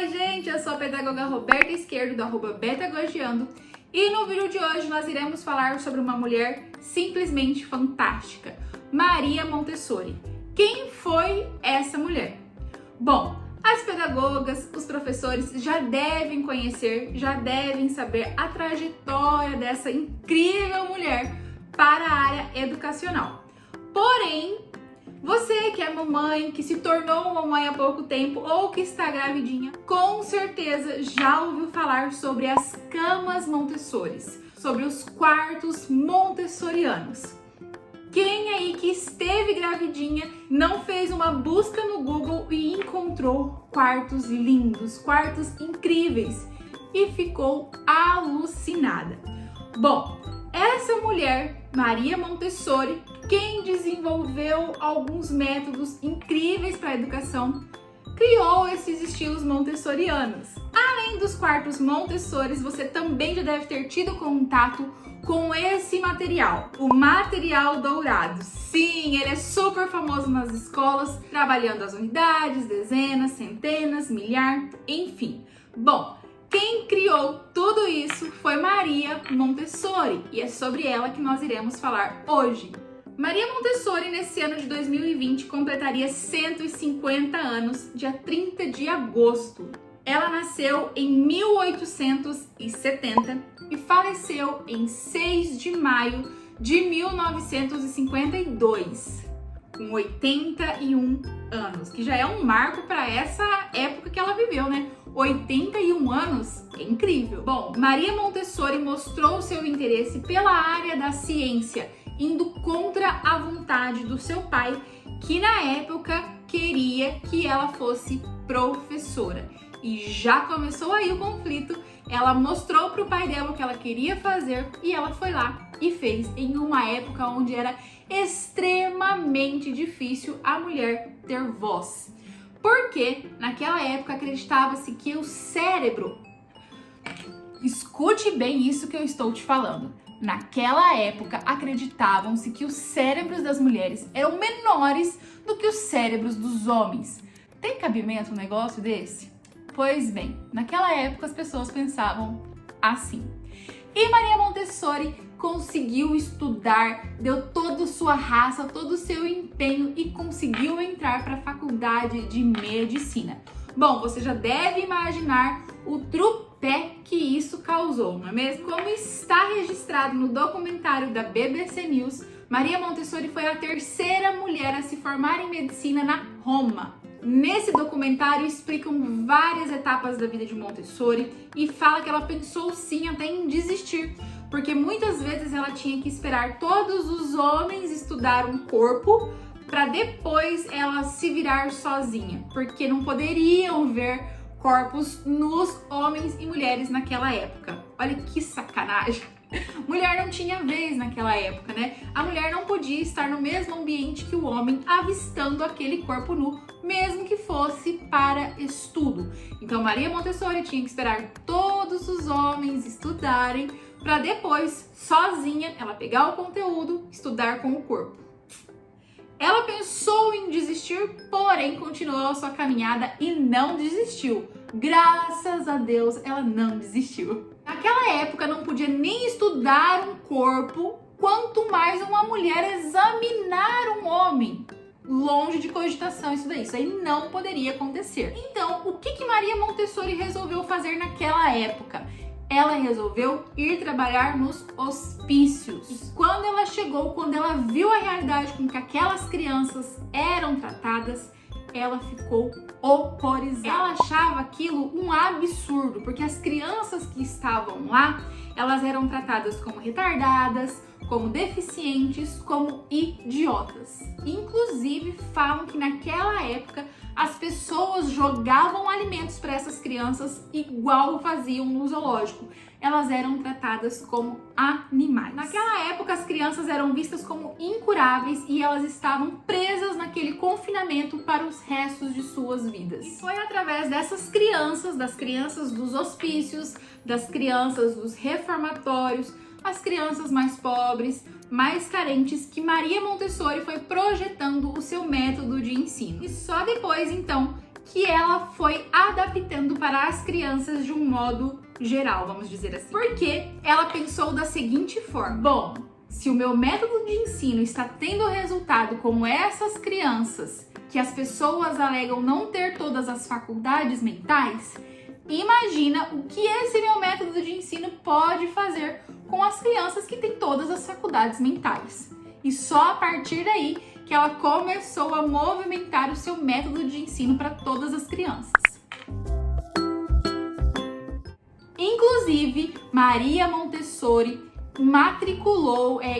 Oi gente, eu sou a pedagoga Roberta Esquerdo do @betagogiando e no vídeo de hoje nós iremos falar sobre uma mulher simplesmente fantástica, Maria Montessori. Quem foi essa mulher? Bom, as pedagogas, os professores já devem conhecer, já devem saber a trajetória dessa incrível mulher para a área educacional. Porém, você que é mamãe, que se tornou mamãe há pouco tempo ou que está gravidinha, com certeza já ouviu falar sobre as camas Montessoris, sobre os quartos montessorianos. Quem aí que esteve gravidinha não fez uma busca no Google e encontrou quartos lindos, quartos incríveis e ficou alucinada? Bom, essa mulher, Maria Montessori, quem desenvolveu alguns métodos incríveis para a educação, criou esses estilos montessorianos. Além dos quartos Montessoris, você também já deve ter tido contato com esse material, o material dourado. Sim, ele é super famoso nas escolas, trabalhando as unidades, dezenas, centenas, milhar, enfim. Bom, quem criou tudo isso foi Maria Montessori e é sobre ela que nós iremos falar hoje. Maria Montessori, nesse ano de 2020, completaria 150 anos, dia 30 de agosto. Ela nasceu em 1870 e faleceu em 6 de maio de 1952, com 81 anos, que já é um marco para essa época que ela viveu, né? 81 anos, é incrível. Bom, Maria Montessori mostrou seu interesse pela área da ciência, indo contra a vontade do seu pai, que na época queria que ela fosse professora. E já começou aí o conflito. Ela mostrou para o pai dela o que ela queria fazer e ela foi lá e fez em uma época onde era extremamente difícil a mulher ter voz. Porque naquela época acreditava-se que o cérebro... Escute bem isso que eu estou te falando. Naquela época acreditavam-se que os cérebros das mulheres eram menores do que os cérebros dos homens. Tem cabimento um negócio desse? Pois bem, naquela época as pessoas pensavam assim. E Maria Montessori conseguiu estudar, deu toda a sua raça, todo o seu empenho e conseguiu entrar para a faculdade de medicina. Bom, você já deve imaginar o trupé que isso causou, não é mesmo? Como está registrado no documentário da BBC News, Maria Montessori foi a terceira mulher a se formar em medicina na Roma. Nesse documentário explicam várias etapas da vida de Montessori e fala que ela pensou sim até em desistir, porque muitas vezes ela tinha que esperar todos os homens estudar um corpo para depois ela se virar sozinha, porque não poderiam ver corpos nus, homens e mulheres naquela época. Olha que sacanagem! Mulher não tinha vez naquela época, né? A mulher não podia estar no mesmo ambiente que o homem, avistando aquele corpo nu, mesmo que fosse para estudo. Então Maria Montessori tinha que esperar todos os homens estudarem para depois, sozinha, ela pegar o conteúdo, estudar com o corpo. Ela pensou em desistir, porém continuou a sua caminhada e não desistiu. Graças a Deus, ela não desistiu. Naquela época não podia nem estudar um corpo, quanto mais uma mulher examinar um homem. Longe de cogitação isso aí não poderia acontecer. Então, o que Maria Montessori resolveu fazer naquela época? Ela resolveu ir trabalhar nos hospícios. E quando ela chegou, quando ela viu a realidade com que aquelas crianças eram tratadas, ela ficou horrorizada. Ela achava aquilo um absurdo, porque as crianças que estavam lá, elas eram tratadas como retardadas, como deficientes, como idiotas. Inclusive, falam que naquela época as pessoas jogavam alimentos para essas crianças igual faziam no zoológico. Elas eram tratadas como animais. Naquela época, as crianças eram vistas como incuráveis e elas estavam presas naquele confinamento para os restos de suas vidas. E foi através dessas crianças, das crianças dos hospícios, das crianças dos reformatórios, as crianças mais pobres, mais carentes, que Maria Montessori foi projetando o seu método de ensino. E só depois, então, que ela foi adaptando para as crianças de um modo geral, vamos dizer assim. Porque ela pensou da seguinte forma: bom, se o meu método de ensino está tendo resultado como essas crianças, que as pessoas alegam não ter todas as faculdades mentais, imagina o que esse meu método de ensino pode fazer com as crianças que têm todas as faculdades mentais. E só a partir daí que ela começou a movimentar o seu método de ensino para todas as crianças. Inclusive, Maria Montessori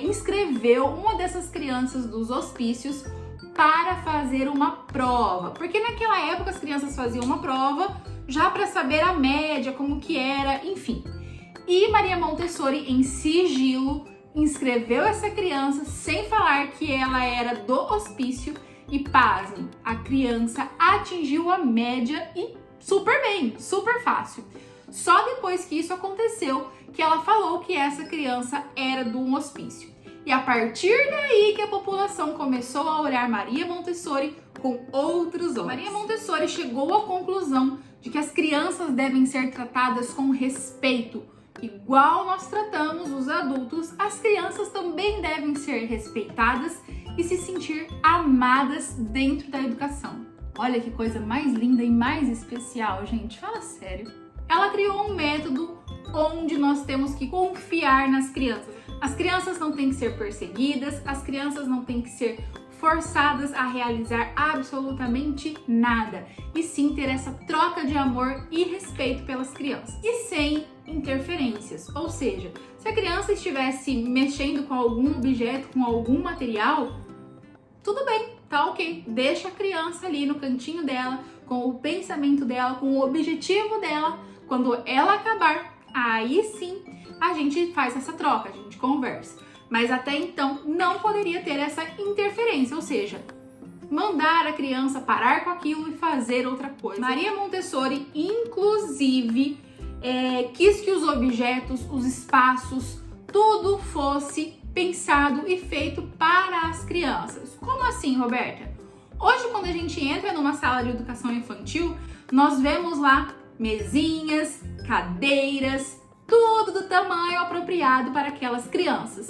inscreveu uma dessas crianças dos hospícios para fazer uma prova. Porque naquela época as crianças faziam uma prova já para saber a média, como que era, enfim. E Maria Montessori, em sigilo, inscreveu essa criança sem falar que ela era do hospício e, pasme, a criança atingiu a média e super bem, super fácil. Só depois que isso aconteceu que ela falou que essa criança era de um hospício. E a partir daí que a população começou a olhar Maria Montessori com outros olhos. Maria Montessori chegou à conclusão de que as crianças devem ser tratadas com respeito. Igual nós tratamos os adultos, as crianças também devem ser respeitadas e se sentir amadas dentro da educação. Olha que coisa mais linda e mais especial, gente, fala sério. Ela criou um método onde nós temos que confiar nas crianças. As crianças não têm que ser perseguidas, as crianças não têm que ser forçadas a realizar absolutamente nada, e sim ter essa troca de amor e respeito pelas crianças. E sem interferências, ou seja, se a criança estivesse mexendo com algum objeto, com algum material, tudo bem, tá ok, deixa a criança ali no cantinho dela, com o pensamento dela, com o objetivo dela. Quando ela acabar, aí sim a gente faz essa troca, a gente conversa. Mas até então não poderia ter essa interferência, ou seja, mandar a criança parar com aquilo e fazer outra coisa. Maria Montessori, inclusive, quis que os objetos, os espaços, tudo fosse pensado e feito para as crianças. Como assim, Roberta? Hoje, quando a gente entra numa sala de educação infantil, nós vemos lá mesinhas, cadeiras, tudo do tamanho apropriado para aquelas crianças.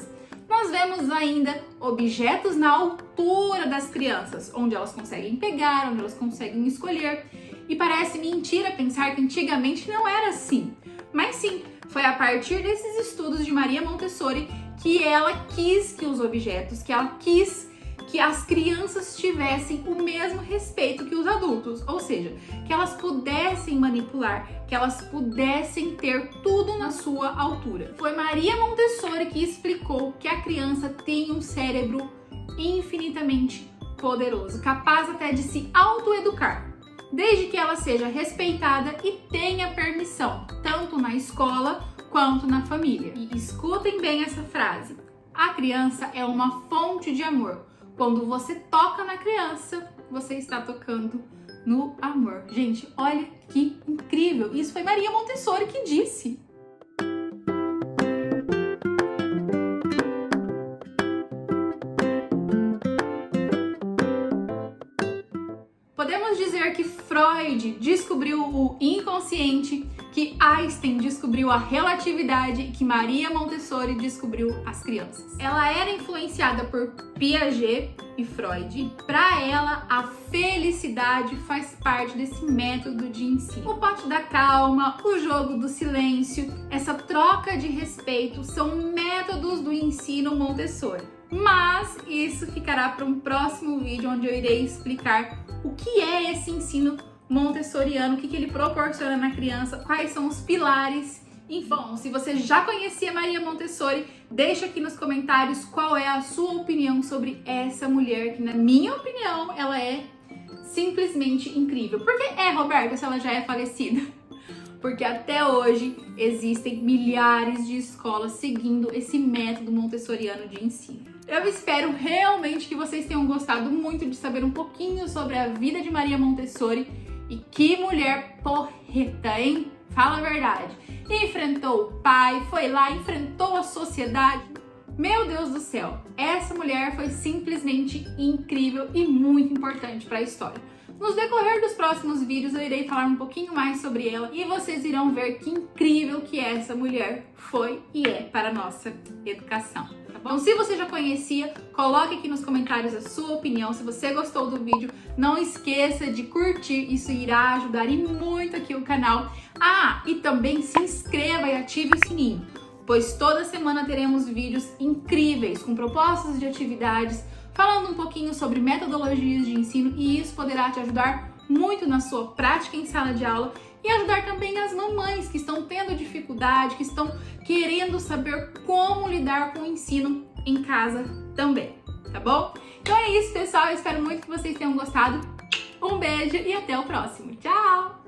Nós vemos ainda objetos na altura das crianças, onde elas conseguem pegar, onde elas conseguem escolher. E parece mentira pensar que antigamente não era assim. Mas sim, foi a partir desses estudos de Maria Montessori que ela quis que os objetos, que ela quis que as crianças tivessem o mesmo respeito que os adultos, ou seja, que elas pudessem manipular, que elas pudessem ter tudo na sua altura. Foi Maria Montessori que explicou que a criança tem um cérebro infinitamente poderoso, capaz até de se autoeducar, desde que ela seja respeitada e tenha permissão, tanto na escola quanto na família. E escutem bem essa frase: a criança é uma fonte de amor. Quando você toca na criança, você está tocando no amor. Gente, olha que incrível! Isso foi Maria Montessori que disse. Podemos dizer que Freud descobriu o inconsciente, que Einstein descobriu a relatividade e que Maria Montessori descobriu as crianças. Ela era influenciada por Piaget e Freud. Para ela, a felicidade faz parte desse método de ensino. O pote da calma, o jogo do silêncio, essa troca de respeito são métodos do ensino Montessori. Mas isso ficará para um próximo vídeo, onde eu irei explicar o que é esse ensino montessoriano, o que ele proporciona na criança, quais são os pilares. Enfim, bom, se você já conhecia Maria Montessori, deixa aqui nos comentários qual é a sua opinião sobre essa mulher, que na minha opinião, ela é simplesmente incrível. Por que Roberta, se ela já é falecida? Porque até hoje existem milhares de escolas seguindo esse método montessoriano de ensino. Eu espero realmente que vocês tenham gostado muito de saber um pouquinho sobre a vida de Maria Montessori. E que mulher porreta, hein? Fala a verdade. Enfrentou o pai, foi lá, enfrentou a sociedade. Meu Deus do céu, essa mulher foi simplesmente incrível e muito importante para a história. Nos decorrer dos próximos vídeos eu irei falar um pouquinho mais sobre ela e vocês irão ver que incrível que essa mulher foi e é para a nossa educação. Tá bom? Então, se você já conhecia, coloque aqui nos comentários a sua opinião. Se você gostou do vídeo, não esqueça de curtir, isso irá ajudar e muito aqui o canal. E também se inscreva e ative o sininho, pois toda semana teremos vídeos incríveis com propostas de atividades, falando um pouquinho sobre metodologias de ensino, e isso poderá te ajudar muito na sua prática em sala de aula e ajudar também as mamães que estão tendo dificuldade, que estão querendo saber como lidar com o ensino em casa também, tá bom? Então é isso, pessoal, eu espero muito que vocês tenham gostado. Um beijo e até o próximo. Tchau!